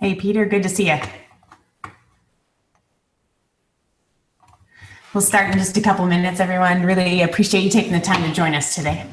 Hey, Peter, good to see you. We'll start in just a couple minutes, everyone. Really appreciate you taking the time to join us today.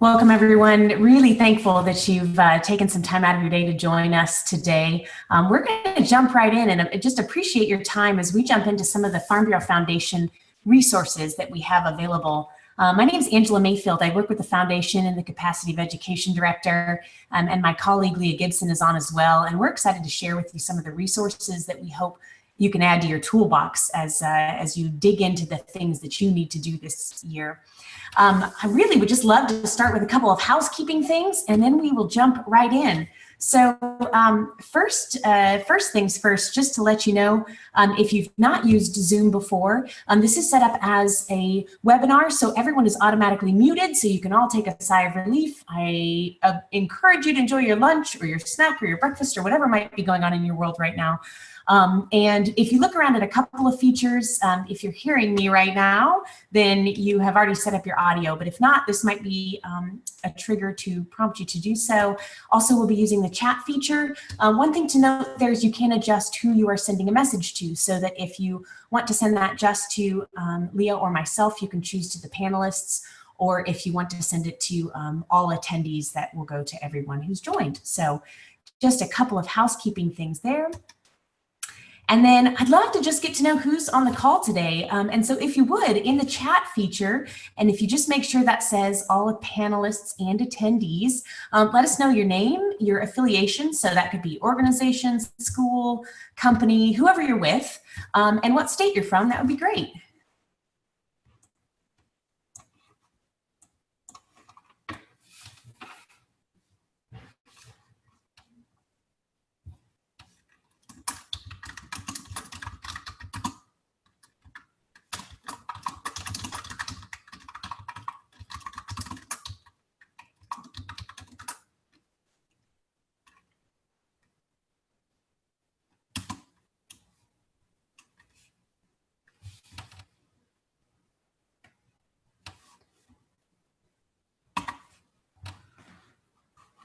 Welcome, everyone. Really thankful that you've taken some time out of your day to join us today. We're going to jump right in and just appreciate your time as we jump into some of the Farm Bureau Foundation resources that we have available. My name is Angela Mayfield. I work with the foundation in the capacity of education director, and my colleague Leah Gibson is on as well. And we're excited to share with you some of the resources that we hope you can add to your toolbox as you dig into the things that you need to do this year. I really would just love to start with a couple of housekeeping things, and then we will jump right in. So first things first, just to let you know, if you've not used Zoom before, this is set up as a webinar, so everyone is automatically muted, so you can all take a sigh of relief. I encourage you to enjoy your lunch or your snack or your breakfast or whatever might be going on in your world right now. And if you look around at a couple of features, if you're hearing me right now, then you have already set up your audio. But if not, this might be a trigger to prompt you to do so. Also, we'll be using the chat feature. One thing to note there is you can adjust who you are sending a message to, so that if you want to send that just to Leah or myself, you can choose to the panelists, or if you want to send it to all attendees, that will go to everyone who's joined. So just a couple of housekeeping things there. And then I'd love to just get to know who's on the call today. And so if you would, in the chat feature, and if you just make sure that says all panelists and attendees, let us know your name, your affiliation. So that could be organization, school, company, whoever you're with, and what state you're from. That would be great.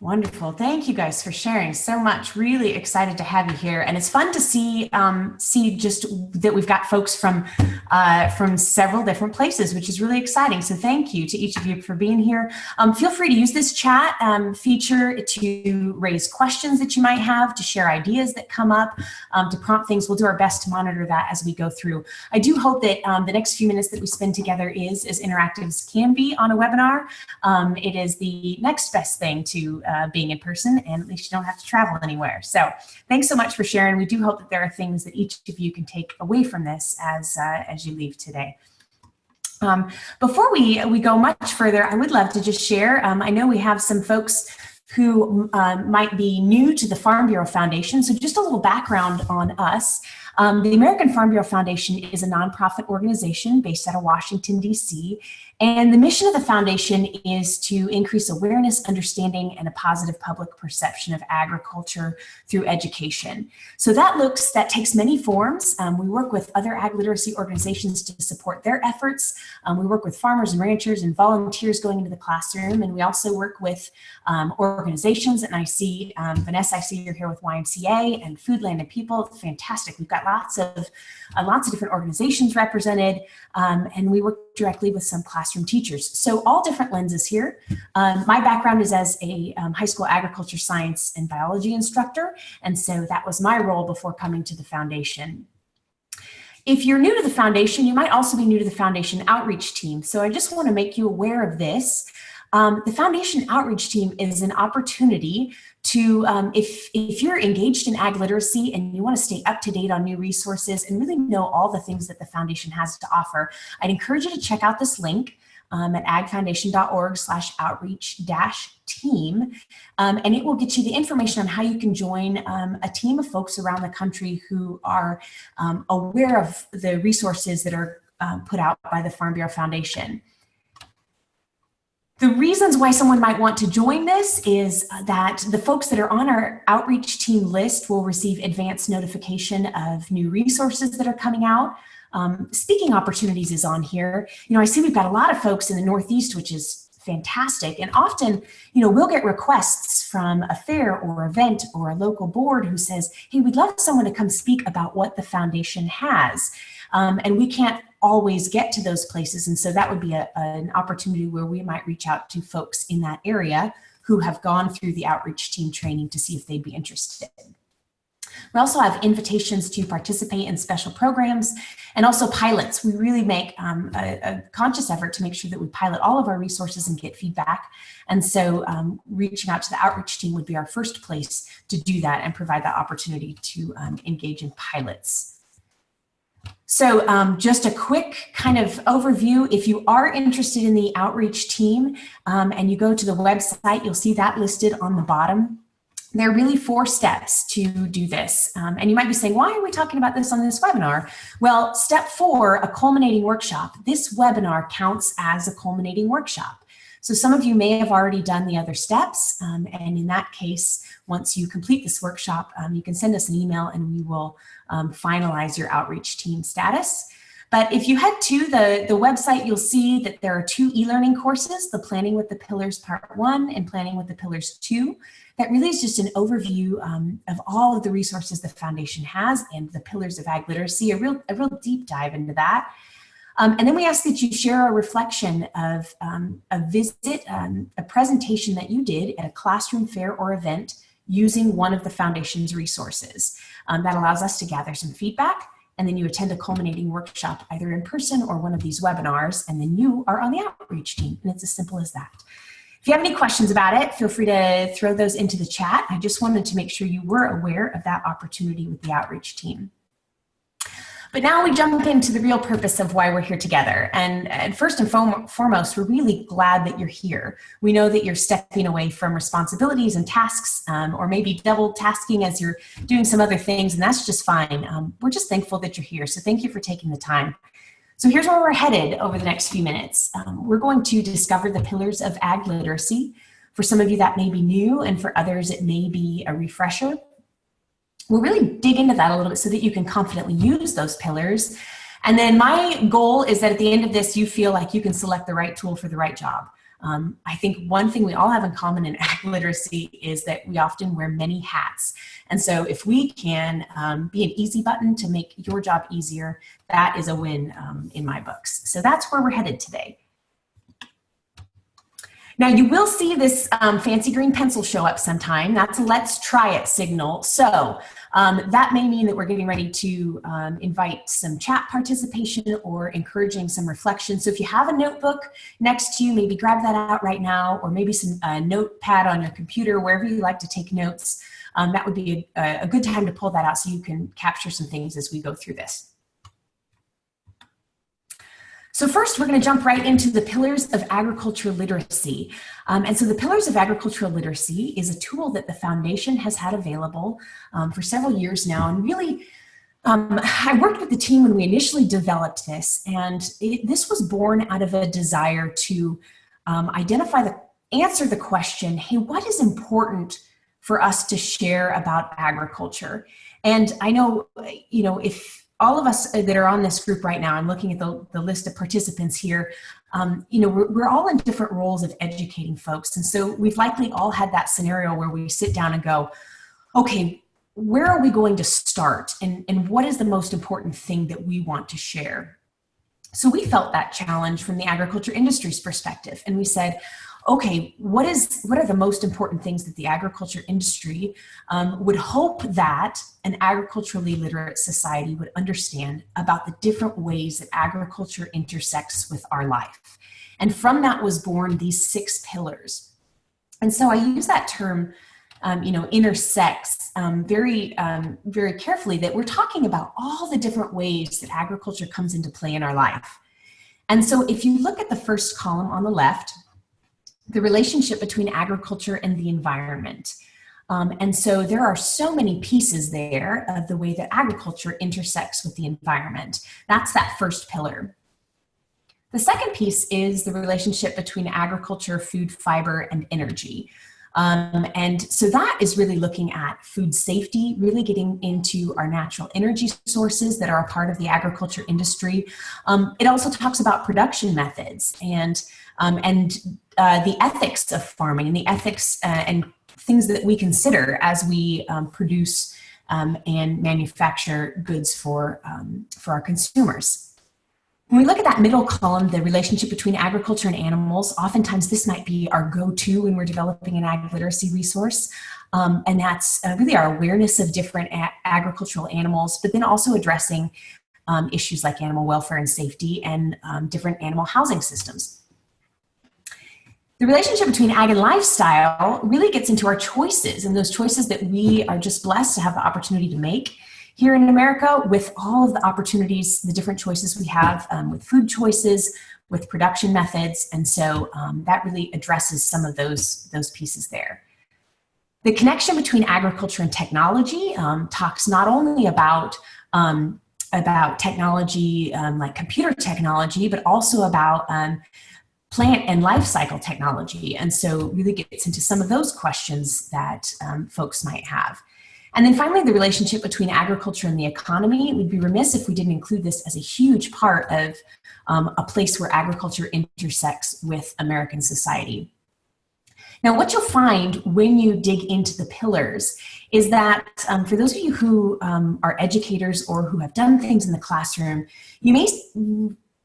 Wonderful. Thank you guys for sharing so much. Really excited to have you here. And it's fun to see just that we've got folks from several different places, which is really exciting. So thank you to each of you for being here. Feel free to use this chat feature to raise questions that you might have, to share ideas that come up, to prompt things. We'll do our best to monitor that as we go through. I do hope that the next few minutes that we spend together is as interactive as can be on a webinar. It is the next best thing to being in person, and at least you don't have to travel anywhere. So thanks so much for sharing. We do hope that there are things that each of you can take away from this as you leave today. Before we go much further, I would love to just share, I know we have some folks who might be new to the Farm Bureau Foundation, so just a little background on us. The American Farm Bureau Foundation is a nonprofit organization based out of Washington, D.C., and the mission of the foundation is to increase awareness, understanding, and a positive public perception of agriculture through education. So that takes many forms. We work with other ag literacy organizations to support their efforts. We work with farmers and ranchers and volunteers going into the classroom, and we also work with organizations. And I see, Vanessa, I see you're here with YMCA and Foodland and People. Fantastic. We've got lots of different organizations represented, and we work directly with some classroom teachers. So all different lenses here. My background is as a high school agriculture science and biology instructor, and so that was my role before coming to the foundation. If you're new to the foundation, you might also be new to the foundation outreach team. So I just want to make you aware of this. The foundation outreach team is an opportunity to, if you're engaged in ag literacy and you want to stay up to date on new resources and really know all the things that the foundation has to offer, I'd encourage you to check out this link at agfoundation.org/outreach-team, and it will get you the information on how you can join a team of folks around the country who are aware of the resources that are put out by the Farm Bureau Foundation. The reasons why someone might want to join this is that the folks that are on our outreach team list will receive advance notification of new resources that are coming out. Speaking opportunities is on here. You know, I see we've got a lot of folks in the Northeast, which is fantastic. And often, you know, we'll get requests from a fair or event or a local board who says, hey, we'd love someone to come speak about what the foundation has. And we can't always get to those places. And so that would be an opportunity where we might reach out to folks in that area who have gone through the outreach team training to see if they'd be interested. We also have invitations to participate in special programs and also pilots. We really make a conscious effort to make sure that we pilot all of our resources and get feedback. And so reaching out to the outreach team would be our first place to do that and provide that opportunity to engage in pilots. So just a quick kind of overview. If you are interested in the outreach team and you go to the website, you'll see that listed on the bottom. There are really 4 steps to do this. And you might be saying, why are we talking about this on this webinar? Well, step 4, a culminating workshop. This webinar counts as a culminating workshop. So some of you may have already done the other steps. And in that case, once you complete this workshop, you can send us an email and we will finalize your outreach team status. But if you head to the website, you'll see that there are 2 e-learning courses, the Planning with the Pillars Part 1 and Planning with the Pillars 2. That really is just an overview of all of the resources the foundation has and the pillars of ag literacy, a real deep dive into that. And then we ask that you share a reflection of a visit, a presentation that you did at a classroom, fair, or event using one of the foundation's resources. That allows us to gather some feedback, and then you attend a culminating workshop either in person or one of these webinars, and then you are on the outreach team, and it's as simple as that. If you have any questions about it, feel free to throw those into the chat. I just wanted to make sure you were aware of that opportunity with the outreach team. But now we jump into the real purpose of why we're here together. And first and foremost, we're really glad that you're here. We know that you're stepping away from responsibilities and tasks, or maybe double tasking as you're doing some other things, and that's just fine. We're just thankful that you're here, so thank you for taking the time. So here's where we're headed over the next few minutes. We're going to discover the pillars of ag literacy. For some of you that may be new, and for others it may be a refresher. We'll really dig into that a little bit so that you can confidently use those pillars. And then my goal is that at the end of this, you feel like you can select the right tool for the right job. I think one thing we all have in common in ag literacy is that we often wear many hats. And so if we can be an easy button to make your job easier, that is a win in my books. So that's where we're headed today. Now you will see this fancy green pencil show up sometime. That's a let's try it signal. So that may mean that we're getting ready to invite some chat participation or encouraging some reflection. So if you have a notebook next to you, maybe grab that out right now, or maybe some notepad on your computer, wherever you like to take notes. That would be a good time to pull that out so you can capture some things as we go through this. So first, we're going to jump right into the pillars of agricultural literacy. And so the pillars of agricultural literacy is a tool that the foundation has had available for several years now. And really, I worked with the team when we initially developed this, and this was born out of a desire to answer the question, hey, what is important for us to share about agriculture? And I know, if all of us that are on this group right now, I'm looking at the list of participants here, we're all in different roles of educating folks. And so we've likely all had that scenario where we sit down and go, okay, where are we going to start? And what is the most important thing that we want to share? So we felt that challenge from the agriculture industry's perspective. And we said, okay, what are the most important things that the agriculture industry would hope that an agriculturally literate society would understand about the different ways that agriculture intersects with our life? And from that was born these 6 pillars. And so I use that term, intersects very carefully, that we're talking about all the different ways that agriculture comes into play in our life. And so if you look at the first column on the left, the relationship between agriculture and the environment. And so there are so many pieces there of the way that agriculture intersects with the environment. That's that first pillar. The second piece is the relationship between agriculture, food, fiber, and energy. And so that is really looking at food safety, really getting into our natural energy sources that are a part of the agriculture industry. It also talks about production methods and the ethics of farming, and the ethics and things that we consider as we produce and manufacture goods for our consumers. When we look at that middle column, the relationship between agriculture and animals, oftentimes this might be our go-to when we're developing an ag literacy resource. And that's really our awareness of different agricultural animals, but then also addressing issues like animal welfare and safety and different animal housing systems. The relationship between ag and lifestyle really gets into our choices, and those choices that we are just blessed to have the opportunity to make here in America, with all of the opportunities, the different choices we have with food choices, with production methods. And so that really addresses some of those pieces there. The connection between agriculture and technology talks not only about technology like computer technology, but also about plant and life cycle technology. And so really gets into some of those questions that folks might have. And then finally, the relationship between agriculture and the economy. We'd be remiss if we didn't include this as a huge part of a place where agriculture intersects with American society. Now, what you'll find when you dig into the pillars is that for those of you who are educators or who have done things in the classroom, you may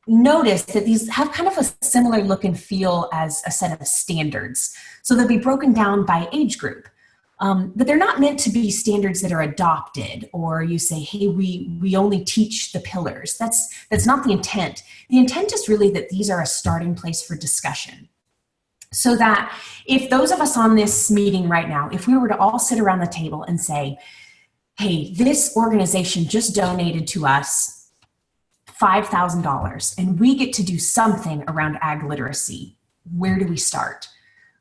notice that these have kind of a similar look and feel as a set of standards. So they'll be broken down by age group. But they're not meant to be standards that are adopted, or you say, hey, we only teach the pillars. That's not the intent. The intent is really that these are a starting place for discussion. So that if those of us on this meeting right now, if we were to all sit around the table and say, hey, this organization just donated to us $5,000 and we get to do something around ag literacy, where do we start?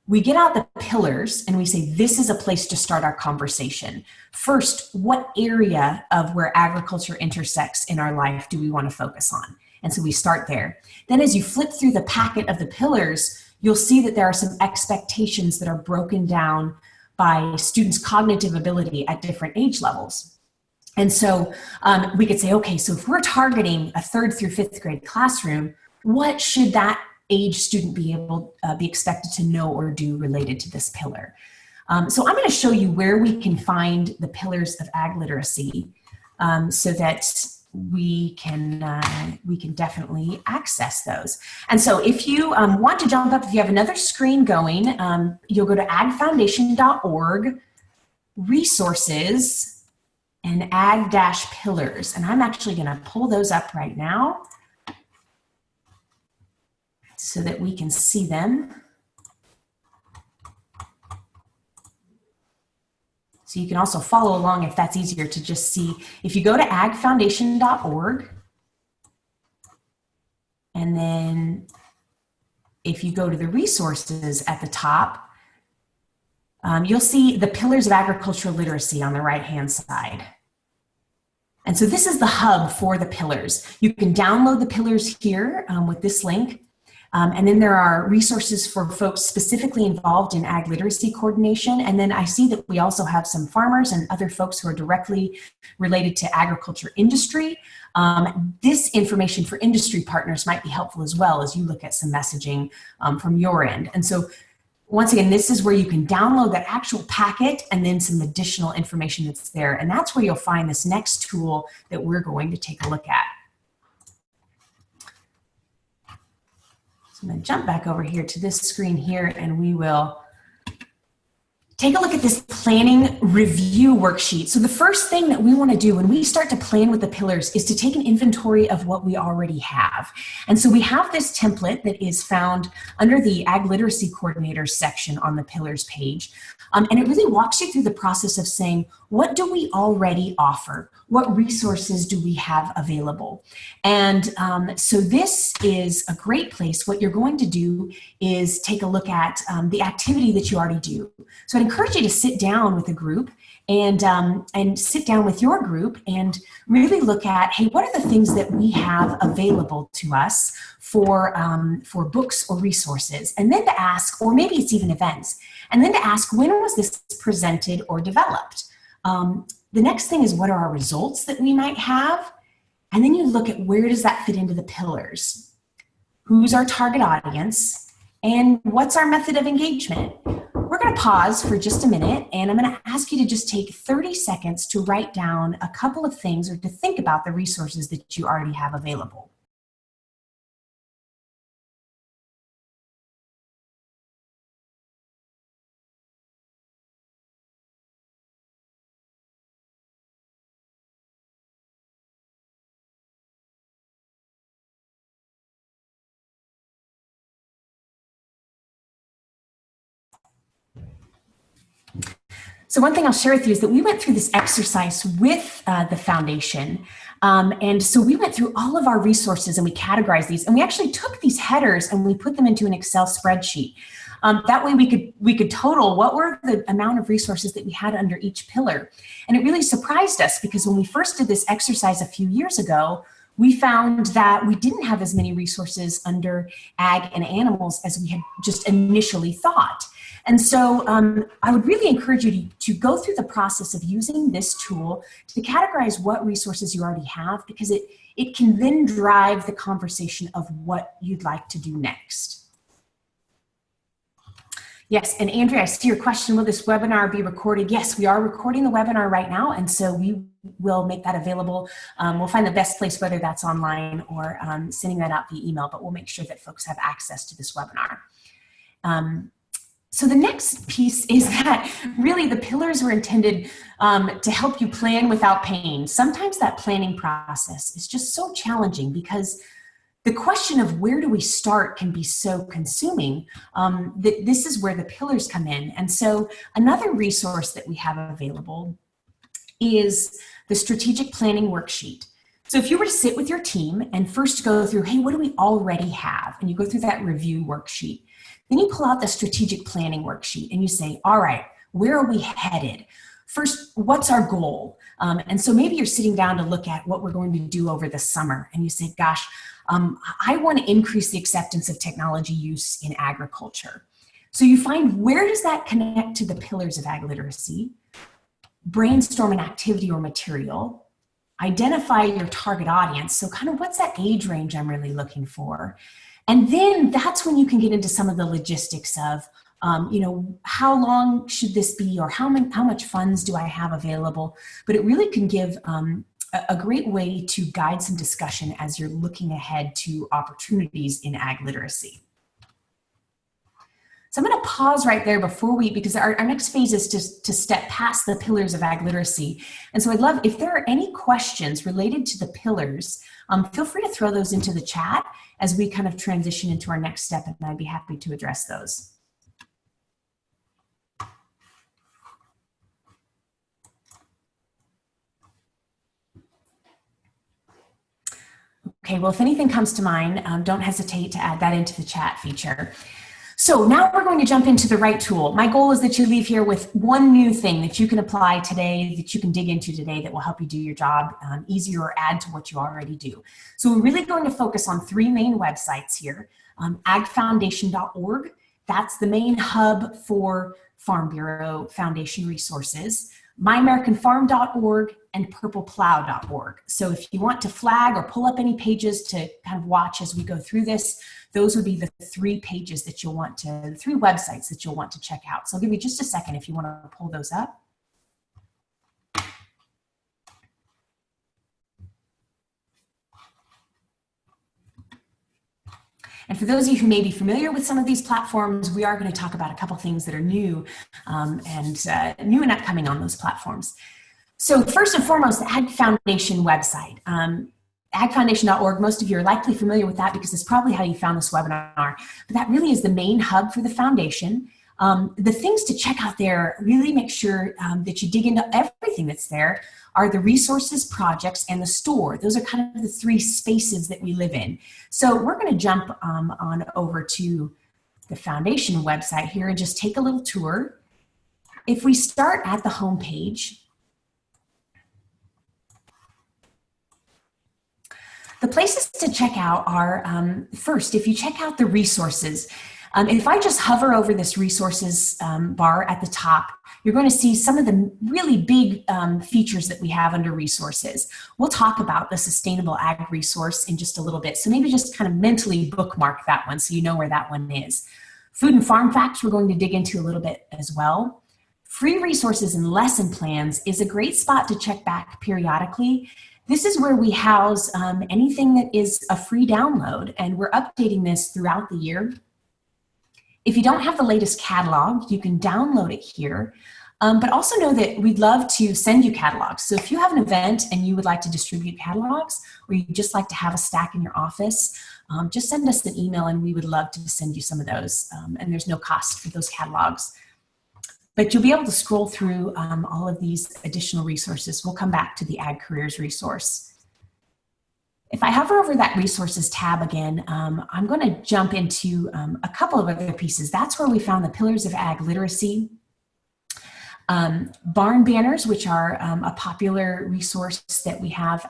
We get out the pillars and we say, this is a place to start our conversation. First, what area of where agriculture intersects in our life do we want to focus on? And so we start there. Then as you flip through the packet of the pillars, you'll see that there are some expectations that are broken down by students' cognitive ability at different age levels. And so we could say, okay, so if we're targeting a 3rd through 5th grade classroom, what should that age student be expected to know or do related to this pillar? So I'm going to show you where we can find the pillars of ag literacy so that we can definitely access those. And so if you want to jump up, if you have another screen going, you'll go to agfoundation.org, resources, and ag-pillars. And I'm actually going to pull those up right now so that we can see them. So you can also follow along if that's easier to just see. If you go to agfoundation.org, and then if you go to the resources at the top, you'll see the pillars of agricultural literacy on the right-hand side. And so this is the hub for the pillars. You can download the pillars here with this link. And then there are resources for folks specifically involved in ag literacy coordination. And then I see that we also have some farmers and other folks who are directly related to agriculture industry. This information for industry partners might be helpful as well as you look at some messaging from your end. And so once again, this is where you can download that actual packet and then some additional information that's there. And that's where you'll find this next tool that we're going to take a look at. So I'm going to jump back over here to this screen here, and we will take a look at this planning review worksheet. So the first thing that we want to do when we start to plan with the pillars is to take an inventory of what we already have. And so we have this template that is found under the Ag Literacy Coordinators section on the pillars page. And it really walks you through the process of saying, what do we already offer? What resources do we have available? And so this is a great place. What you're going to do is take a look at the activity that you already do. So I'd encourage you to sit down with a group and sit down with your group and really look at, hey, what are the things that we have available to us for books or resources? And then to ask, or maybe it's even events, and then to ask, when was this presented or developed? The next thing is, what are our results that we might have? And then you look at, where does that fit into the pillars? Who's our target audience? And what's our method of engagement? We're going to pause for just a minute, and I'm going to ask you to just take 30 seconds to write down a couple of things or to think about the resources that you already have available. So one thing I'll share with you is that we went through this exercise with the foundation. And so we went through all of our resources and we categorized these, and we actually took these headers and we put them into an Excel spreadsheet. That way we could total what were the amount of resources that we had under each pillar. And it really surprised us, because when we first did this exercise a few years ago, we found that we didn't have as many resources under ag and animals as we had just initially thought. And so I would really encourage you to go through the process of using this tool to categorize what resources you already have, because it can then drive the conversation of what you'd like to do next. Yes, and Andrea, I see your question, will this webinar be recorded? Yes, we are recording the webinar right now, and so we will make that available. We'll find the best place, whether that's online or sending that out via email, but we'll make sure that folks have access to this webinar. So the next piece is that really the pillars were intended to help you plan without pain. Sometimes that planning process is just so challenging because the question of where do we start can be so consuming that this is where the pillars come in. And so another resource that we have available is the strategic planning worksheet. So if you were to sit with your team and first go through, hey, what do we already have? And you go through that review worksheet. Then you pull out the strategic planning worksheet and you say, all right, where are we headed? First, what's our goal? And so maybe you're sitting down to look at what we're going to do over the summer. And you say, gosh, I want to increase the acceptance of technology use in agriculture. So you find, where does that connect to the pillars of ag literacy? Brainstorm an activity or material. Identify your target audience. So kind of what's that age range I'm really looking for? And then that's when you can get into some of the logistics of, how long should this be, or how much funds do I have available? But it really can give a great way to guide some discussion as you're looking ahead to opportunities in ag literacy. So I'm going to pause right there because our next phase is to step past the pillars of ag literacy. And so I'd love, if there are any questions related to the pillars, feel free to throw those into the chat as we kind of transition into our next step, and I'd be happy to address those. Okay, well, if anything comes to mind, don't hesitate to add that into the chat feature. So now we're going to jump into the right tool. My goal is that you leave here with one new thing that you can apply today, that you can dig into today, that will help you do your job easier or add to what you already do. So we're really going to focus on three main websites here. agfoundation.org, that's the main hub for Farm Bureau Foundation resources. myamericanfarm.org and purpleplow.org. So if you want to flag or pull up any pages to kind of watch as we go through this, those would be the three pages that you'll want to, the three websites that you'll want to check out. So I'll give you just a second if you want to pull those up. And for those of you who may be familiar with some of these platforms, we are going to talk about a couple things that are new new and upcoming on those platforms. So first and foremost, the Ag Foundation website. agfoundation.org, most of you are likely familiar with that because it's probably how you found this webinar, but that really is the main hub for the foundation. The things to check out there, really make sure that you dig into everything that's there, are the resources, projects, and the store. Those are kind of the three spaces that we live in. So we're going to jump on over to the foundation website here and just take a little tour. If we start at the home page, the places to check out are, first, if you check out the resources, if I just hover over this resources bar at the top, you're going to see some of the really big features that we have under resources. We'll talk about the sustainable ag resource in just a little bit. So maybe just kind of mentally bookmark that one so you know where that one is. Food and farm facts we're going to dig into a little bit as well. Free resources and lesson plans is a great spot to check back periodically. This is where we house anything that is a free download, and we're updating this throughout the year. If you don't have the latest catalog, you can download it here, but also know that we'd love to send you catalogs. So if you have an event and you would like to distribute catalogs, or you'd just like to have a stack in your office, just send us an email and we would love to send you some of those. And there's no cost for those catalogs. But you'll be able to scroll through all of these additional resources. We'll come back to the Ag Careers resource. If I hover over that resources tab again, I'm going to jump into a couple of other pieces. That's where we found the pillars of ag literacy. Barn banners, which are a popular resource that we have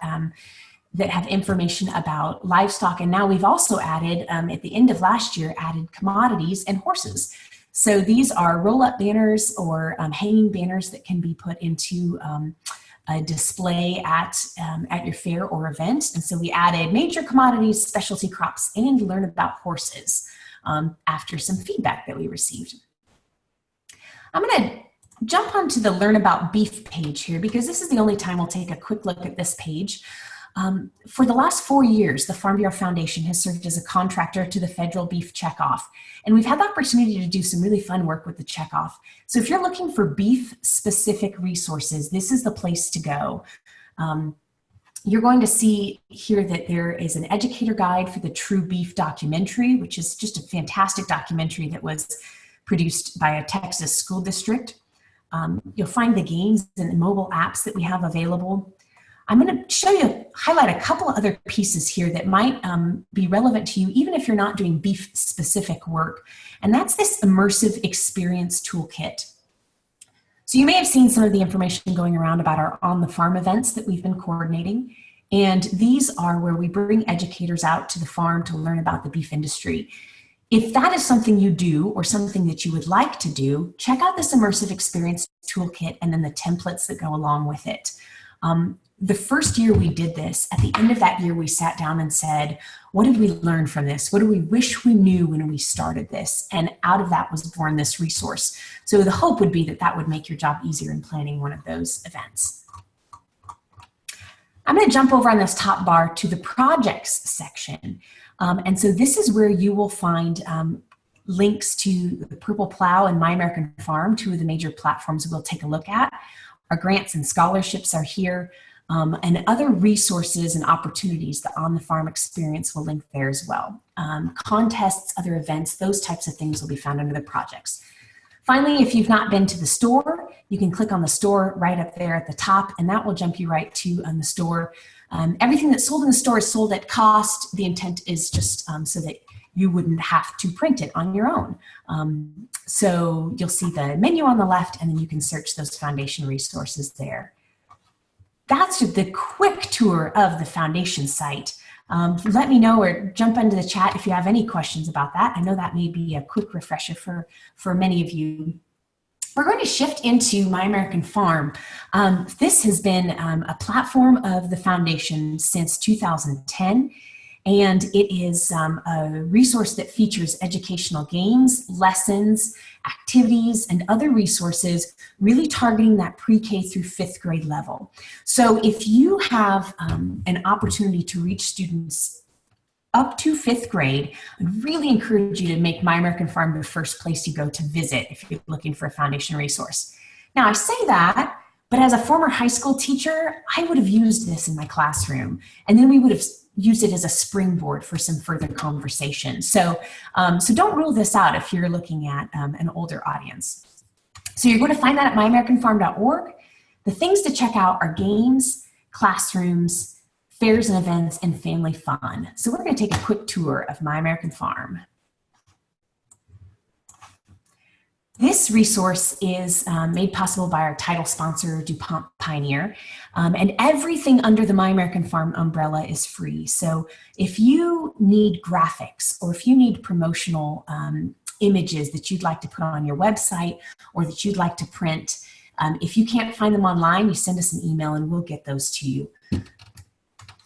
that have information about livestock. And now we've also added, at the end of last year, added commodities and horses. So these are roll-up banners or hanging banners that can be put into a display at your fair or event. And so we added major commodities, specialty crops, and learn about horses after some feedback that we received. I'm going to jump onto the Learn About Beef page here because this is the only time we'll take a quick look at this page. For the last 4 years, the Farm Bureau Foundation has served as a contractor to the Federal Beef Checkoff, and we've had the opportunity to do some really fun work with the checkoff. So if you're looking for beef-specific resources, this is the place to go. You're going to see here that there is an educator guide for the True Beef documentary, which is just a fantastic documentary that was produced by a Texas school district. You'll find the games and mobile apps that we have available. I'm going to highlight a couple of other pieces here that might be relevant to you, even if you're not doing beef-specific work. And that's this immersive experience toolkit. So you may have seen some of the information going around about our On the Farm events that we've been coordinating. And these are where we bring educators out to the farm to learn about the beef industry. If that is something you do or something that you would like to do, check out this immersive experience toolkit and then the templates that go along with it. The first year we did this, at the end of that year, we sat down and said, what did we learn from this? What do we wish we knew when we started this? And out of that was born this resource. So the hope would be that that would make your job easier in planning one of those events. I'm going to jump over on this top bar to the projects section. And so this is where you will find links to the Purple Plow and My American Farm, two of the major platforms we'll take a look at. Our grants and scholarships are here. And other resources and opportunities, the On the Farm experience will link there as well. Contests, other events, those types of things will be found under the projects. Finally, if you've not been to the store, you can click on the store right up there at the top, and that will jump you right to the store. Everything that's sold in the store is sold at cost. The intent is just so that you wouldn't have to print it on your own. So you'll see the menu on the left, and then you can search those foundation resources there. That's the quick tour of the foundation site. Let me know or jump into the chat if you have any questions about that. I know that may be a quick refresher for many of you. We're going to shift into My American Farm. This has been a platform of the foundation since 2010. And it is a resource that features educational games, lessons, activities, and other resources really targeting that pre-K through 5th grade level. So if you have an opportunity to reach students up to 5th grade, I'd really encourage you to make My American Farm the first place you go to visit if you're looking for a foundation resource. Now I say that, but as a former high school teacher, I would have used this in my classroom, and then we would have used it as a springboard for some further conversation. So, so don't rule this out if you're looking at an older audience. So you're going to find that at myamericanfarm.org. The things to check out are games, classrooms, fairs and events, and family fun. So we're going to take a quick tour of My American Farm. This resource is made possible by our title sponsor, DuPont Pioneer, and everything under the My American Farm umbrella is free. So if you need graphics or if you need promotional images that you'd like to put on your website or that you'd like to print, if you can't find them online, you send us an email and we'll get those to you.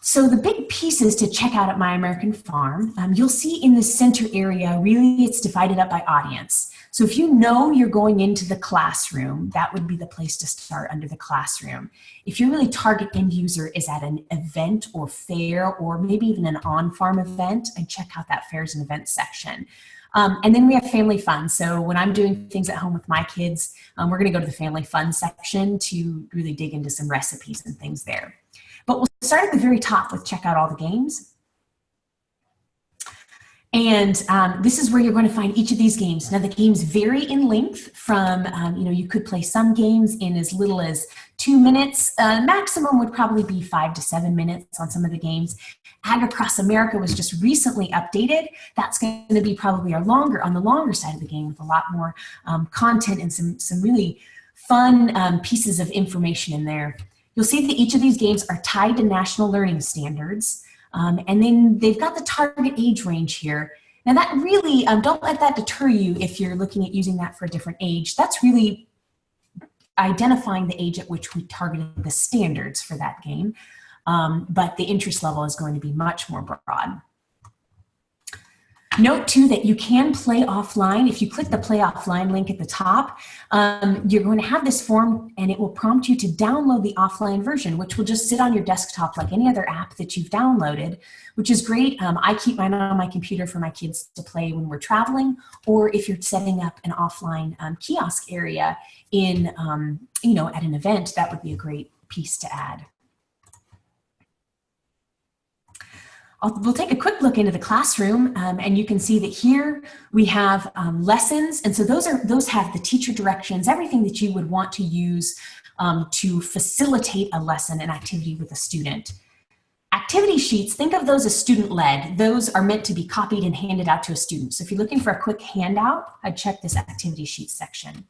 So the big pieces to check out at My American Farm, you'll see in the center area, really it's divided up by audience. So if you know you're going into the classroom, that would be the place to start under the classroom. If your really target end user is at an event or fair or maybe even an on-farm event, I'd check out that fairs and events section. And then we have family fun. So when I'm doing things at home with my kids, we're gonna go to the family fun section to really dig into some recipes and things there. But we'll start at the very top with check out all the games. And this is where you're going to find each of these games. Now the games vary in length from, you could play some games in as little as 2 minutes. Maximum would probably be 5 to 7 minutes on some of the games. Ag Across America was just recently updated. That's going to be probably on the longer side of the game with a lot more content and some really fun pieces of information in there. You'll see that each of these games are tied to national learning standards. And then they've got the target age range here. Now that really, don't let that deter you if you're looking at using that for a different age. That's really identifying the age at which we targeted the standards for that game. But the interest level is going to be much more broad. Note too that you can play offline. If you click the play offline link at the top, you're going to have this form and it will prompt you to download the offline version, which will just sit on your desktop like any other app that you've downloaded, which is great. I keep mine on my computer for my kids to play when we're traveling, or if you're setting up an offline kiosk area in, at an event, that would be a great piece to add. We'll take a quick look into the classroom, and you can see that here we have lessons, and so those have the teacher directions, everything that you would want to use to facilitate a lesson and activity with a student. Activity sheets, think of those as student-led. Those are meant to be copied and handed out to a student. So if you're looking for a quick handout, I'd check this activity sheet section.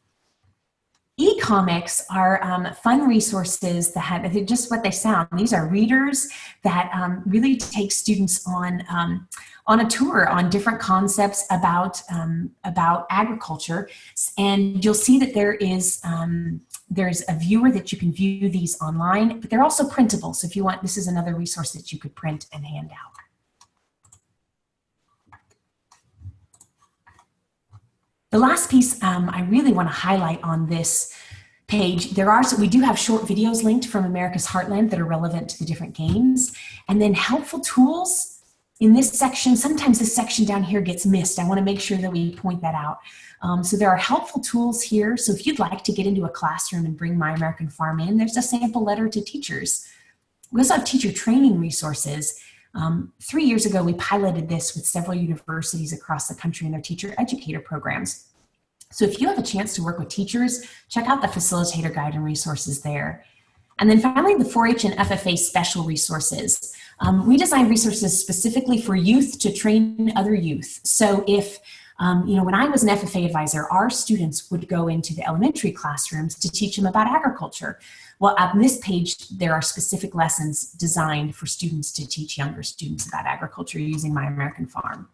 E-comics are fun resources that have just what they sound. These are readers that really take students on a tour on different concepts about agriculture, and you'll see that there's a viewer that you can view these online, but they're also printable. So if you want, this is another resource that you could print and hand out. The last piece I really want to highlight on this page, we do have short videos linked from America's Heartland that are relevant to the different games, and then helpful tools in this section. Sometimes this section down here gets missed. I want to make sure that we point that out. So there are helpful tools here. So if you'd like to get into a classroom and bring My American Farm in, there's a sample letter to teachers. We also have teacher training resources. 3 years ago, we piloted this with several universities across the country in their teacher educator programs. So if you have a chance to work with teachers, check out the facilitator guide and resources there. And then finally, the 4-H and FFA special resources. We designed resources specifically for youth to train other youth. So if, when I was an FFA advisor, our students would go into the elementary classrooms to teach them about agriculture. Well, on this page, there are specific lessons designed for students to teach younger students about agriculture using My American Farm.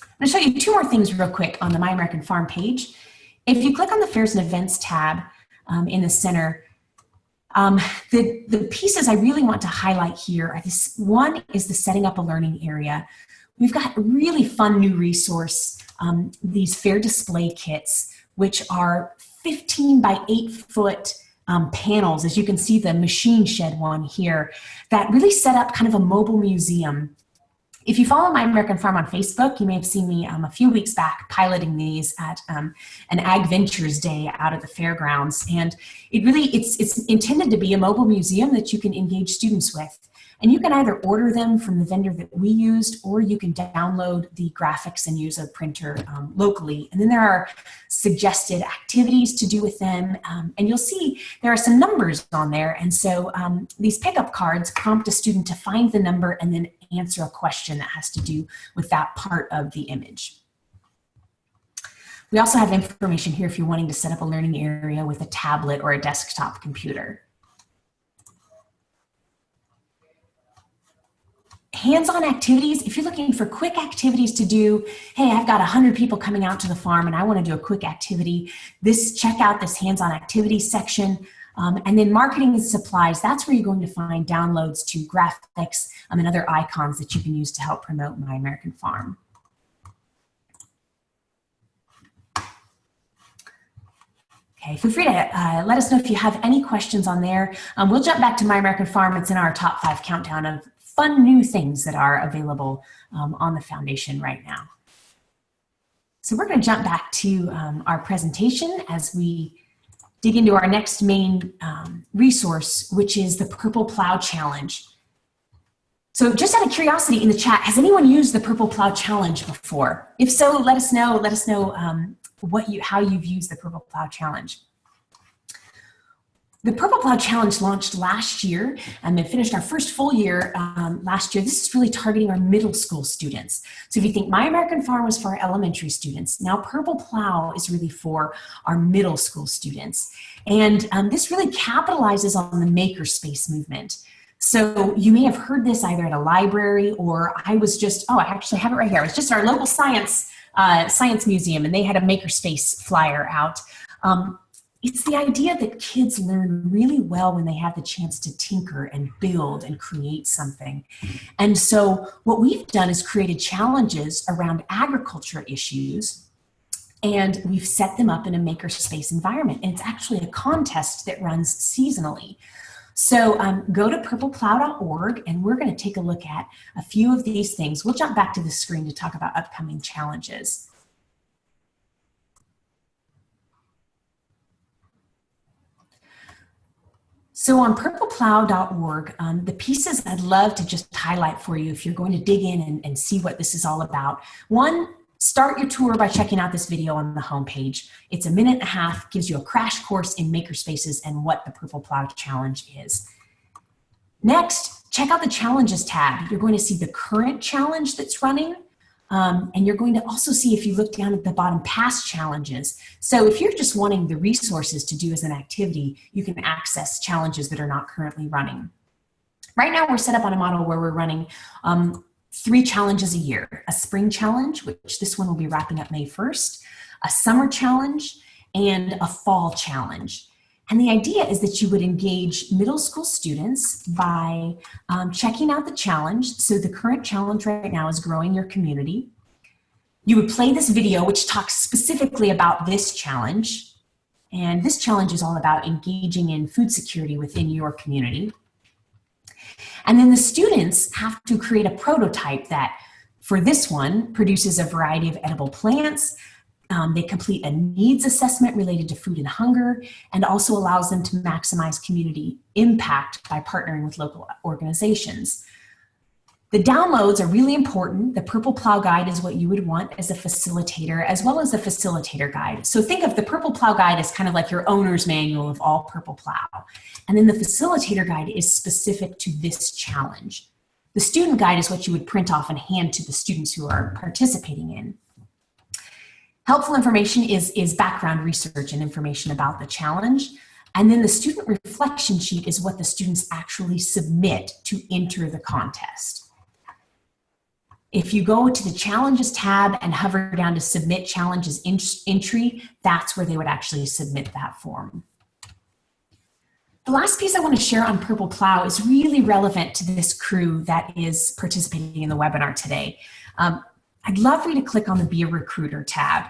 I'm going to show you two more things real quick on the My American Farm page. If you click on the Fairs and Events tab in the center, the pieces I really want to highlight here are this. One is the setting up a learning area. We've got a really fun new resource, these fair display kits, which are 15 by 8 foot panels, as you can see the machine shed one here, that really set up kind of a mobile museum. If you follow My American Farm on Facebook, you may have seen me a few weeks back piloting these at an Ag Ventures Day out at the fairgrounds. And it's intended to be a mobile museum that you can engage students with. And you can either order them from the vendor that we used, or you can download the graphics and use a printer locally. And then there are suggested activities to do with them. And you'll see there are some numbers on there. And so these pickup cards prompt a student to find the number and then answer a question that has to do with that part of the image. We also have information here if you're wanting to set up a learning area with a tablet or a desktop computer. Hands-on activities, if you're looking for quick activities to do, hey, I've got 100 people coming out to the farm and I want to do a quick activity, check out this hands-on activities section. And then marketing and supplies, that's where you're going to find downloads to graphics and other icons that you can use to help promote My American Farm. Okay, feel free to let us know if you have any questions on there. We'll jump back to My American Farm. It's in our top 5 countdown of fun new things that are available on the foundation right now. So we're going to jump back to our presentation as we dig into our next main resource, which is the Purple Plow Challenge. So just out of curiosity in the chat, has anyone used the Purple Plow Challenge before? If so, let us know how you've used the Purple Plow Challenge. The Purple Plow Challenge launched last year and it finished our first full year last year. This is really targeting our middle school students. So if you think My American Farm was for our elementary students, now Purple Plow is really for our middle school students. And this really capitalizes on the makerspace movement. So you may have heard this either at a library or I actually have it right here. It was just our local science museum and they had a makerspace flyer out. It's the idea that kids learn really well when they have the chance to tinker and build and create something. And so what we've done is created challenges around agriculture issues, and we've set them up in a makerspace environment. And it's actually a contest that runs seasonally. So go to purpleplow.org, and we're going to take a look at a few of these things. We'll jump back to the screen to talk about upcoming challenges. So on purpleplow.org, the pieces I'd love to just highlight for you if you're going to dig in and see what this is all about. One, start your tour by checking out this video on the homepage. It's a minute and a half, gives you a crash course in makerspaces and what the Purple Plow Challenge is. Next, check out the Challenges tab. You're going to see the current challenge that's running, and you're going to also see, if you look down at the bottom, past challenges. So if you're just wanting the resources to do as an activity, you can access challenges that are not currently running. Right now, we're set up on a model where we're running 3 challenges a year: a spring challenge, which this one will be wrapping up May 1st, a summer challenge, and a fall challenge. And the idea is that you would engage middle school students by checking out the challenge. So the current challenge right now is growing your community. You would play this video, which talks specifically about this challenge. And this challenge is all about engaging in food security within your community. And then the students have to create a prototype that, for this one, produces a variety of edible plants. They complete a needs assessment related to food and hunger, and also allows them to maximize community impact by partnering with local organizations. The downloads are really important. The Purple Plow Guide is what you would want as a facilitator, as well as a facilitator guide. So think of the Purple Plow Guide as kind of like your owner's manual of all Purple Plow. And then the facilitator guide is specific to this challenge. The student guide is what you would print off and hand to the students who are participating in. Helpful information is background research and information about the challenge. And then the student reflection sheet is what the students actually submit to enter the contest. If you go to the Challenges tab and hover down to Submit Challenges Entry, that's where they would actually submit that form. The last piece I want to share on Purple Plow is really relevant to this crew that is participating in the webinar today. I'd love for you to click on the Be a Recruiter tab.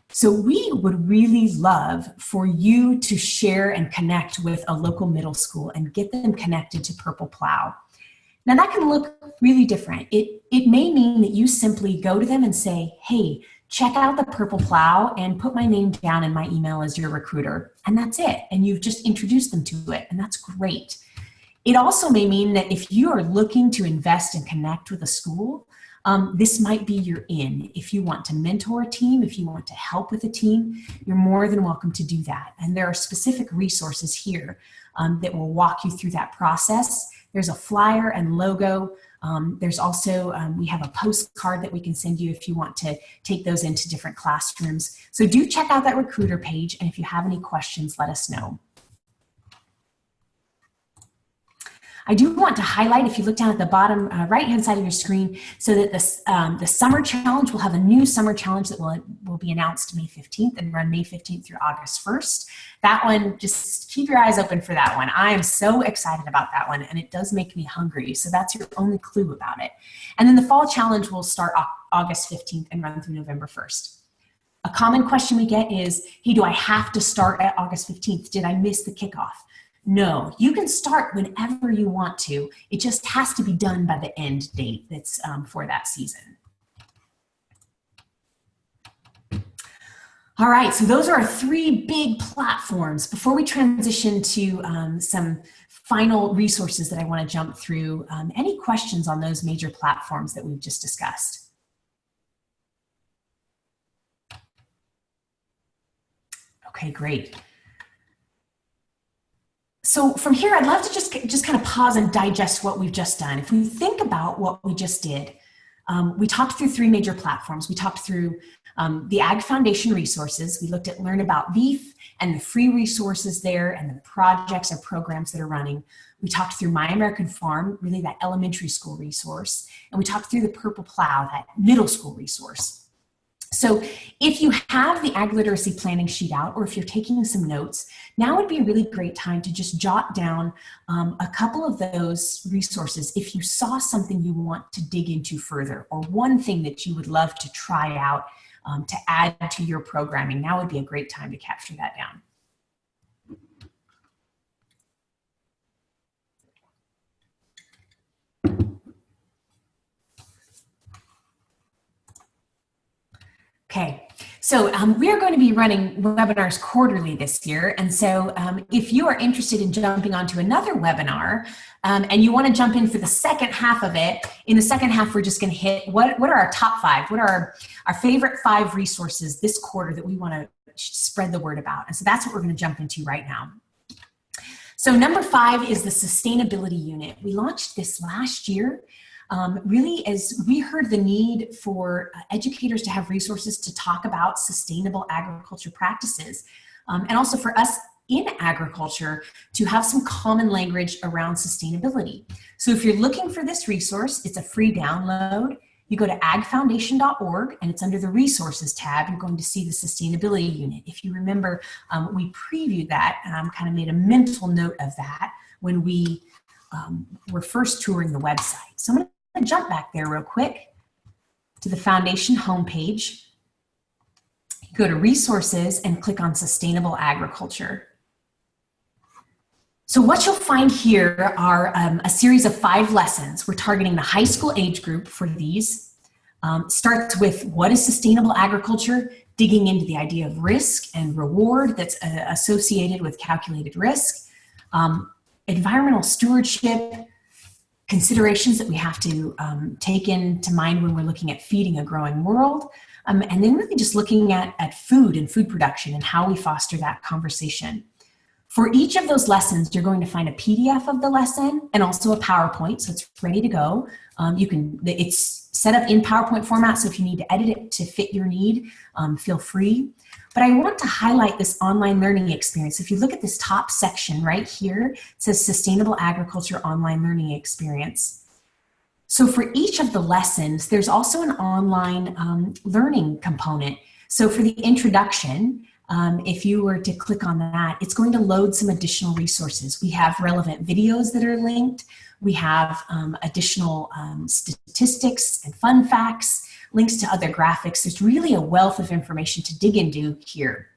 So we would really love for you to share and connect with a local middle school and get them connected to Purple Plow. Now that can look really different. It may mean that you simply go to them and say, hey, check out the Purple Plow and put my name down in my email as your recruiter. And that's it. And you've just introduced them to it. And that's great. It also may mean that if you are looking to invest and connect with a school, this might be your in. If you want to mentor a team, if you want to help with a team, you're more than welcome to do that. And there are specific resources here that will walk you through that process. There's a flyer and logo. There's also, we have a postcard that we can send you if you want to take those into different classrooms. So do check out that recruiter page, and if you have any questions, let us know. I do want to highlight, if you look down at the bottom right-hand side of your screen, so that the summer challenge, will have a new summer challenge that will be announced May 15th and run May 15th through August 1st. That one, just keep your eyes open for that one. I am so excited about that one, and it does make me hungry, so that's your only clue about it. And then the fall challenge will start August 15th and run through November 1st. A common question we get is, hey, do I have to start at August 15th? Did I miss the kickoff? No, you can start whenever you want to. It just has to be done by the end date that's for that season. All right, so those are our 3 big platforms. Before we transition to some final resources that I want to jump through, any questions on those major platforms that we've just discussed? Okay, great. So from here, I'd love to just kind of pause and digest what we've just done. If we think about what we just did, we talked through 3 major platforms. We talked through the Ag Foundation resources. We looked at Learn About Beef and the free resources there and the projects and programs that are running. We talked through My American Farm, really that elementary school resource. And we talked through the Purple Plow, that middle school resource. So if you have the Ag Literacy Planning Sheet out, or if you're taking some notes, now would be a really great time to just jot down a couple of those resources if you saw something you want to dig into further, or one thing that you would love to try out to add to your programming. Now would be a great time to capture that down. Okay, so we are going to be running webinars quarterly this year. And so if you are interested in jumping onto another webinar and you want to jump in for the second half of it, in the second half, we're just going to hit what are our top 5? What are our favorite 5 resources this quarter that we want to spread the word about? And so that's what we're going to jump into right now. So number 5 is the sustainability unit. We launched this last year. Really, as we heard the need for educators to have resources to talk about sustainable agriculture practices, and also for us in agriculture to have some common language around sustainability. So if you're looking for this resource, it's a free download. You go to agfoundation.org and it's under the resources tab. You're going to see the sustainability unit. If you remember, we previewed that and kind of made a mental note of that when we were first touring the website. So I'm going to jump back there real quick to the Foundation homepage. Go to Resources and click on Sustainable Agriculture. So what you'll find here are a series of 5 lessons. We're targeting the high school age group for these. Starts with what is sustainable agriculture, digging into the idea of risk and reward that's associated with calculated risk, environmental stewardship, considerations that we have to take into mind when we're looking at feeding a growing world, and then really just looking at food and food production and how we foster that conversation. For each of those lessons, you're going to find a PDF of the lesson and also a PowerPoint, so it's ready to go. It's set up in PowerPoint format, so if you need to edit it to fit your need, feel free. But I want to highlight this online learning experience. If you look at this top section right here, it says Sustainable Agriculture Online Learning Experience. So for each of the lessons, there's also an online learning component. So for the introduction, if you were to click on that, it's going to load some additional resources. We have relevant videos that are linked. We have additional statistics and fun facts, links to other graphics. There's really a wealth of information to dig into here.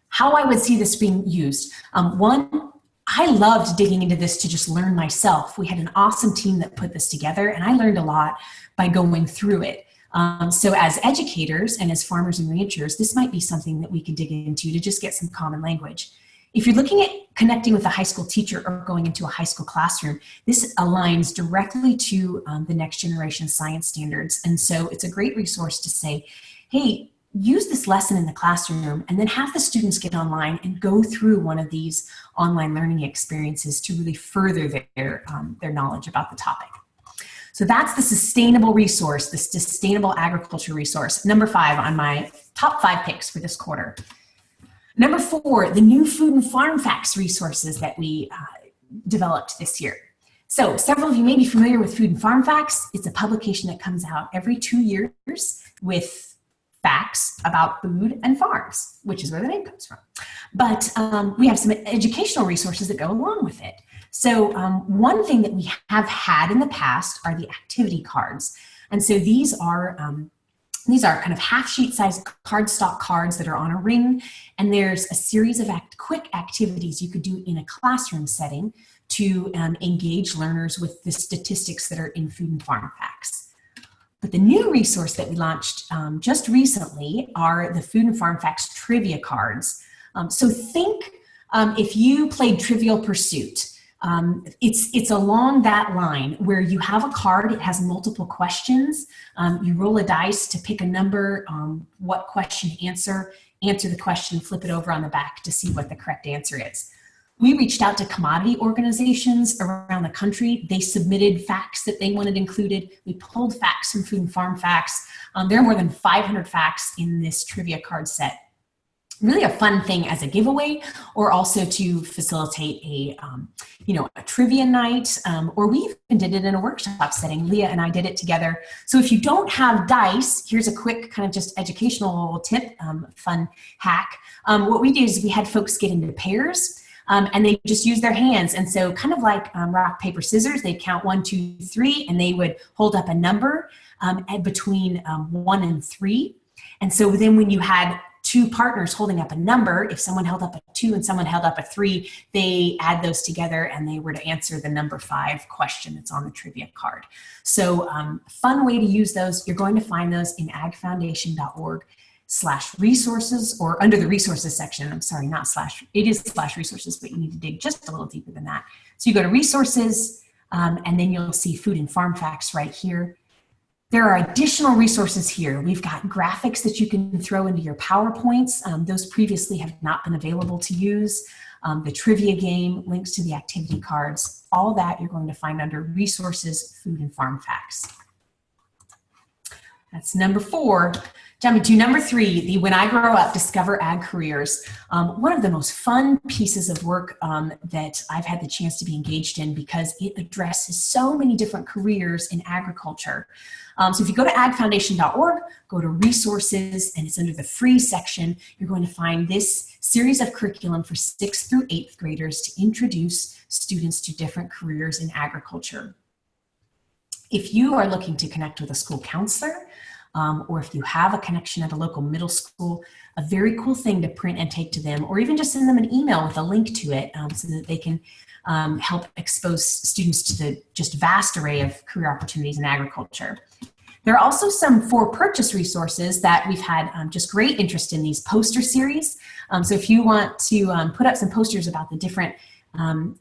How I would see this being used. One, I loved digging into this to just learn myself. We had an awesome team that put this together, and I learned a lot by going through it. So as educators and as farmers and ranchers, this might be something that we could dig into to just get some common language. If you're looking at connecting with a high school teacher or going into a high school classroom, this aligns directly to the next generation science standards. And so it's a great resource to say, hey, use this lesson in the classroom and then have the students get online and go through one of these online learning experiences to really further their knowledge about the topic. So that's the sustainable resource, the sustainable agriculture resource. Number 5 on my top 5 picks for this quarter. Number 4, the new food and farm facts resources that we developed this year. So several of you may be familiar with Food and Farm Facts. It's a publication that comes out every 2 years with facts about food and farms, which is where the name comes from. But we have some educational resources that go along with it. So one thing that we have had in the past are the activity cards. And so these are kind of half-sheet size cardstock cards that are on a ring, and there's a series of quick activities you could do in a classroom setting to engage learners with the statistics that are in Food and Farm Facts. But the new resource that we launched just recently are the Food and Farm Facts trivia cards. So think if you played Trivial Pursuit. It's along that line where you have a card, it has multiple questions, you roll a dice to pick a number, what question to answer the question, flip it over on the back to see what the correct answer is. We reached out to commodity organizations around the country. They submitted facts that they wanted included. We pulled facts from Food and Farm Facts. There are more than 500 facts in this trivia card set. really a fun thing as a giveaway, or also to facilitate a, a trivia night, or we even did it in a workshop setting. Leah and I did it together. So if you don't have dice, here's a quick kind of just educational tip, fun hack. What we did is we had folks get into pairs, and they just use their hands. And so kind of like rock, paper, scissors, they'd count 1, 2, 3, and they would hold up a number between 1 and 3. And so then when you had two partners holding up a number, if someone held up a 2 and someone held up a 3, they add those together and they were to answer the number 5 question that's on the trivia card. So fun way to use those. You're going to find those in agfoundation.org/resources, or under the resources section. I'm sorry, not slash, it is /resources, but you need to dig just a little deeper than that. So you go to resources, and then you'll see food and farm facts right here. There are additional resources here. We've got graphics that you can throw into your PowerPoints. Those previously have not been available to use. The trivia game, links to the activity cards, all that you're going to find under resources, food and farm facts. That's number 4. Jumping to number 3, the When I Grow Up, Discover Ag Careers. One of the most fun pieces of work that I've had the chance to be engaged in, because it addresses so many different careers in agriculture. So if you go to agfoundation.org, go to resources, and it's under the free section, you're going to find this series of curriculum for 6th through 8th graders to introduce students to different careers in agriculture. If you are looking to connect with a school counselor, or if you have a connection at a local middle school, a very cool thing to print and take to them, or even just send them an email with a link to it, so that they can help expose students to the just vast array of career opportunities in agriculture. There are also some for-purchase resources that we've had just great interest in, these poster series. So if you want to put up some posters about the different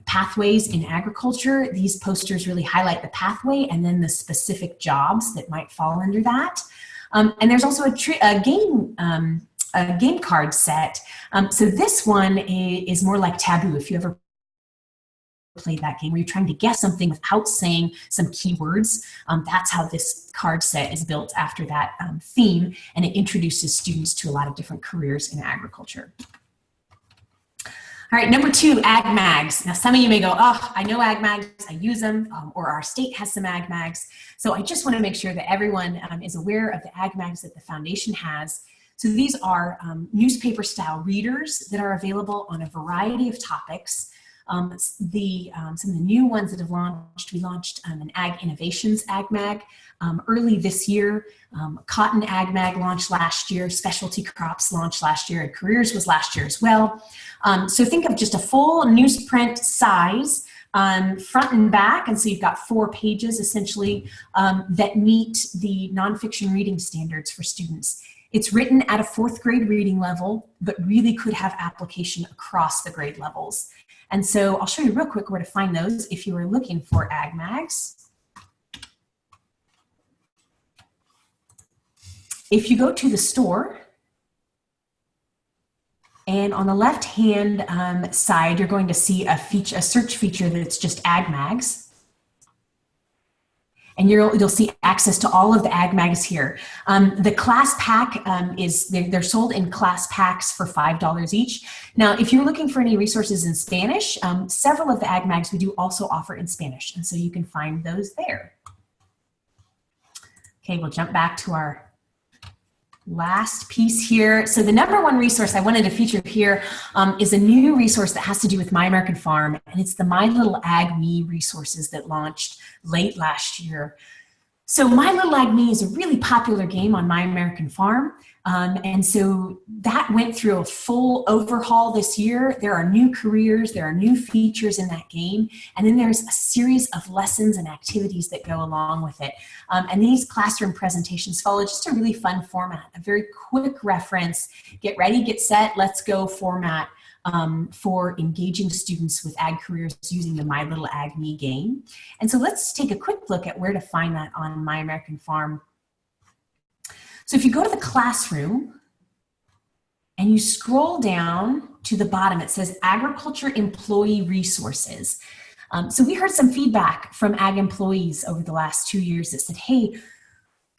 pathways in agriculture, these posters really highlight the pathway and then the specific jobs that might fall under that. And there's also a game card set. So this one is more like Taboo. If you ever played that game where you're trying to guess something without saying some keywords, that's how this card set is built after that theme, and it introduces students to a lot of different careers in agriculture. All right, number 2, ag mags. Now, some of you may go, oh, I know ag mags, I use them, or our state has some ag mags. So I just want to make sure that everyone is aware of the ag mags that the foundation has. So these are newspaper style readers that are available on a variety of topics. Some of the new ones that have launched, we launched an Ag Innovations Ag Mag early this year. Cotton Ag Mag launched last year, Specialty Crops launched last year, and Careers was last year as well. So think of just a full newsprint size, front and back, and so you've got 4 pages essentially that meet the nonfiction reading standards for students. It's written at a 4th grade reading level, but really could have application across the grade levels. And so I'll show you real quick where to find those if you are looking for ag mags. If you go to the store, and on the left-hand side, you're going to see a search feature that's just ag mags. And you'll see access to all of the ag mags here. The class pack they're sold in class packs for $5 each. Now, if you're looking for any resources in Spanish, several of the ag mags we do also offer in Spanish, and so you can find those there. Okay, we'll jump back to our last piece here. So the number 1 resource I wanted to feature here is a new resource that has to do with My American Farm, and it's the My Little Ag Me resources that launched late last year. So My Little Ag Me is a really popular game on My American Farm, and so that went through a full overhaul this year. There are new careers, there are new features in that game, and then there's a series of lessons and activities that go along with it. And these classroom presentations follow just a really fun format, a very quick reference, get ready, get set, let's go format for engaging students with ag careers using the My Little Ag Me game. And so let's take a quick look at where to find that on My American Farm. So if you go to the classroom and you scroll down to the bottom, it says Agriculture Employee Resources. So we heard some feedback from ag employees over the last 2 years that said, hey,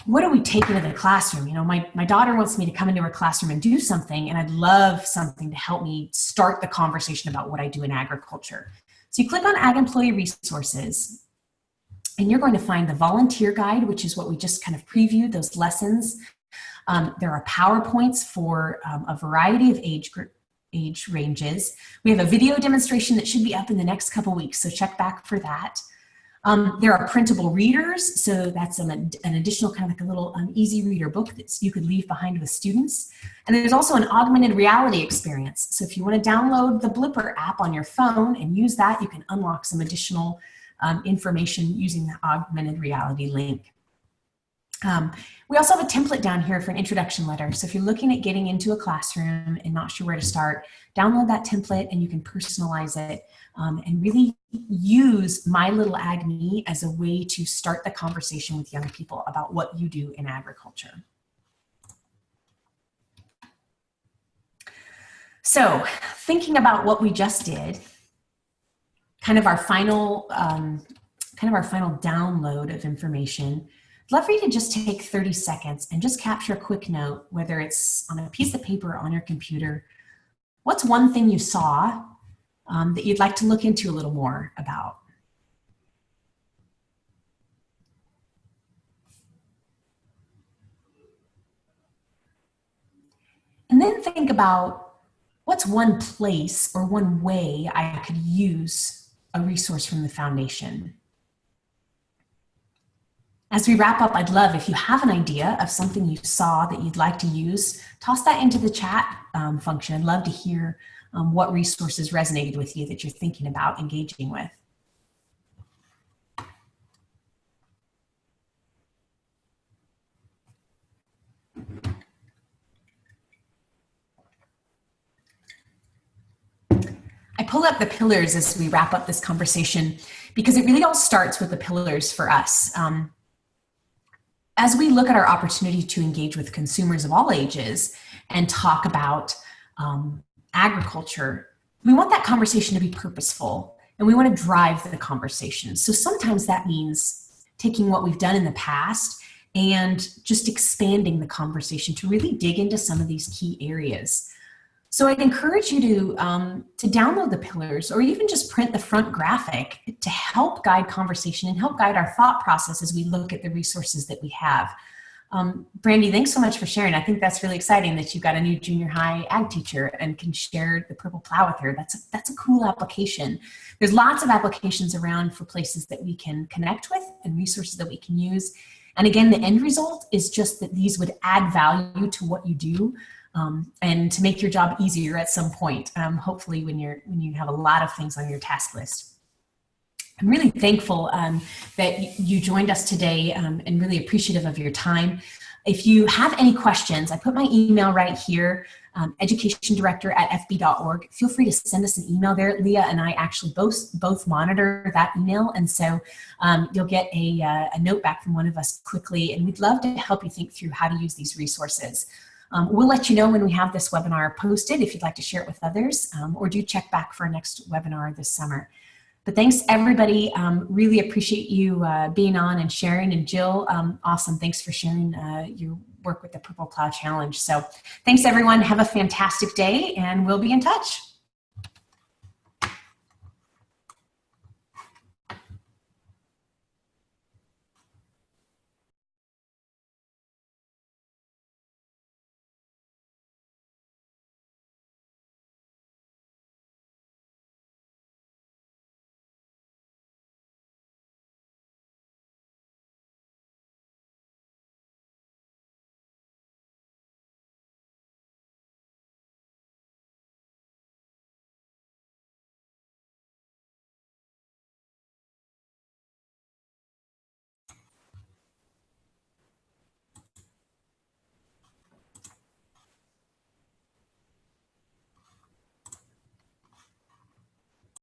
what do we take into the classroom? You know, my daughter wants me to come into her classroom and do something, and I'd love something to help me start the conversation about what I do in agriculture. So you click on Ag Employee Resources, and you're going to find the volunteer guide, which is what we just kind of previewed, those lessons. There are PowerPoints for a variety of age ranges. We have a video demonstration that should be up in the next couple weeks, so check back for that. There are printable readers, so that's an additional kind of like a little easy reader book that you could leave behind with students. And there's also an augmented reality experience. So if you want to download the Blipper app on your phone and use that, you can unlock some additional information using the augmented reality link. We also have a template down here for an introduction letter. So if you're looking at getting into a classroom and not sure where to start, download that template and you can personalize it and really use My Little Ag Me as a way to start the conversation with young people about what you do in agriculture. So thinking about what we just did, kind of our final download of information, I'd love for you to just take 30 seconds and just capture a quick note, whether it's on a piece of paper or on your computer. What's one thing you saw that you'd like to look into a little more about? And then think about what's one place or one way I could use a resource from the foundation. As we wrap up, I'd love if you have an idea of something you saw that you'd like to use, toss that into the chat function. I'd love to hear what resources resonated with you that you're thinking about engaging with. I pull up the pillars as we wrap up this conversation because it really all starts with the pillars for us. As we look at our opportunity to engage with consumers of all ages and talk about agriculture, we want that conversation to be purposeful and we want to drive the conversation. So sometimes that means taking what we've done in the past and just expanding the conversation to really dig into some of these key areas. So I'd encourage you to download the pillars or even just print the front graphic to help guide conversation and help guide our thought process as we look at the resources that we have. Brandy, thanks so much for sharing. I think that's really exciting that you've got a new junior high ag teacher and can share the Purple Plow with her. That's a cool application. There's lots of applications around for places that we can connect with and resources that we can use. And again, the end result is just that these would add value to what you do. And to make your job easier at some point, hopefully when you have a lot of things on your task list. I'm really thankful that you joined us today and really appreciative of your time. If you have any questions, I put my email right here, educationdirector@fb.org. Feel free to send us an email there. Leah and I actually both monitor that email, and so you'll get a note back from one of us quickly, and we'd love to help you think through how to use these resources. We'll let you know when we have this webinar posted if you'd like to share it with others, or do check back for our next webinar this summer. But thanks everybody, really appreciate you being on and sharing. And Jill, awesome, thanks for sharing your work with the Purple Plow Challenge. So thanks everyone, have a fantastic day and we'll be in touch.